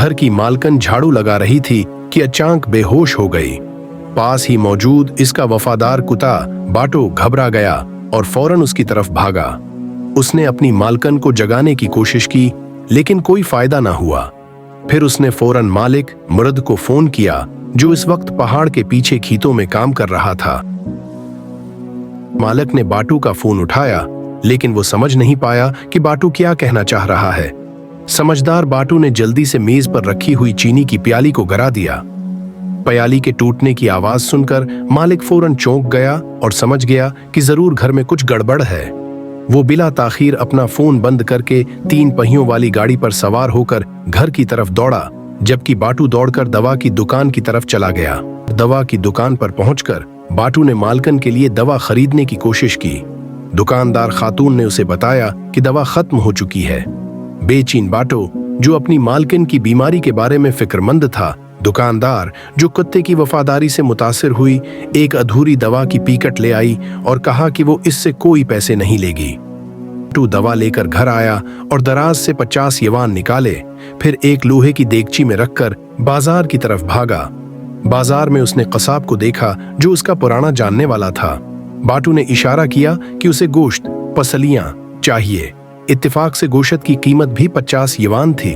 घर की मालकन झाड़ू लगा रही थी कि अचानक बेहोश हो गई। पास ही मौजूद इसका वफादार कुत्ता बाटो घबरा गया और फौरन उसकी तरफ भागा। उसने अपनी मालकन को जगाने की कोशिश की, लेकिन कोई फायदा ना हुआ। फिर उसने फौरन मालिक मुर्द को फोन किया, जो इस वक्त पहाड़ के पीछे खेतों में काम कर रहा था। मालिक ने बाटू का फोन उठाया, लेकिन वो समझ नहीं पाया कि बाटू क्या कहना चाह रहा है। समझदार बाटू ने जल्दी से मेज पर रखी हुई चीनी की प्याली को गिरा दिया। प्याली के टूटने की आवाज सुनकर मालिक फौरन चौंक गया और समझ गया कि जरूर घर में कुछ गड़बड़ है। वो बिला ताखीर अपना फोन बंद करके 3 पहियों वाली गाड़ी पर सवार होकर घर की तरफ दौड़ा, जबकि बाटू दौड़कर दवा की दुकान की तरफ चला गया। दवा की दुकान पर पहुंचकर बाटू ने मालकन के लिए दवा खरीदने की कोशिश की। दुकानदार खातून ने उसे बताया कि दवा खत्म हो चुकी है। बेचैन बाटो, जो अपनी मालकिन की बीमारी के बारे में फिक्रमंद था, दुकानदार, जो कुत्ते की वफादारी से मुतासिर हुई, एक अधूरी दवा की पीकट ले आई और कहा कि वो इससे कोई पैसे नहीं लेगी। बाटू दवा लेकर घर आया और दराज से 50 यवान निकाले, फिर एक लोहे की देगची में रखकर बाजार की तरफ भागा। बाजार में उसने कसाब को देखा, जो उसका पुराना जानने वाला था। बाटू ने इशारा किया कि उसे गोश्त, पसलियां चाहिए। इत्तेफाक से गोश्त की कीमत भी 50 यवान थी।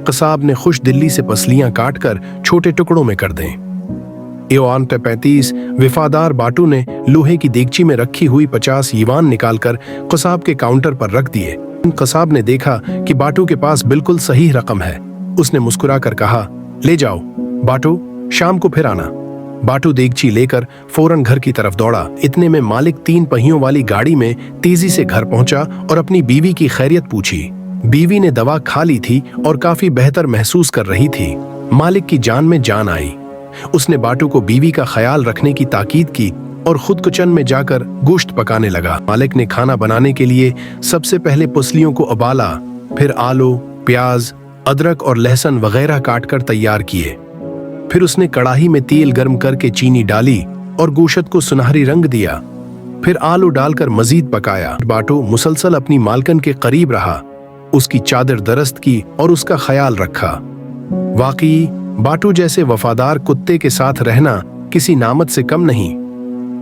कसाब ने खुश दिल्ली से पसलियां काटकर छोटे टुकड़ों में कर दें। यवान पे 35 वफादार बाटू ने लोहे की देगची में रखी हुई 50 यवान निकालकर कसाब के काउंटर पर रख दिए। कसाब ने देखा कि बाटू के पास बिल्कुल सही रकम है। उसने मुस्कुराकर कहा, ले जाओ बाटू, शाम को फिर आना। बाटू देगची लेकर फौरन घर की तरफ दौड़ा। इतने में मालिक 3 पहियों वाली गाड़ी में तेजी से घर पहुंचा और अपनी बीवी की खैरियत पूछी। बीवी ने दवा खा ली थी और काफी बेहतर महसूस कर रही थी। मालिक की जान में जान आई। उसने बाटू को बीवी का ख्याल रखने की ताकीद की और खुद किचन में जाकर गोश्त पकाने लगा। मालिक ने खाना बनाने के लिए सबसे पहले पसलियों को उबाला, फिर आलू, प्याज, अदरक और लहसुन वगैरह काटकर तैयार किए। फिर उसने कड़ाही में तेल गर्म करके चीनी डाली और गोश्त को सुनहरी रंग दिया। फिर आलू डालकर मजीद पकाया। बाटू मुसलसल अपनी मालकन के करीब रहा, उसकी चादर दरस्त की और उसका ख्याल रखा। वाकई बाटू जैसे वफादार कुत्ते के साथ रहना किसी नामत से कम नहीं।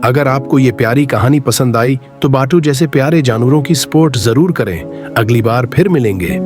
अगर आपको ये प्यारी कहानी पसंद आई तो बाटू जैसे प्यारे जानवरों की सपोर्ट जरूर करें। अगली बार फिर मिलेंगे।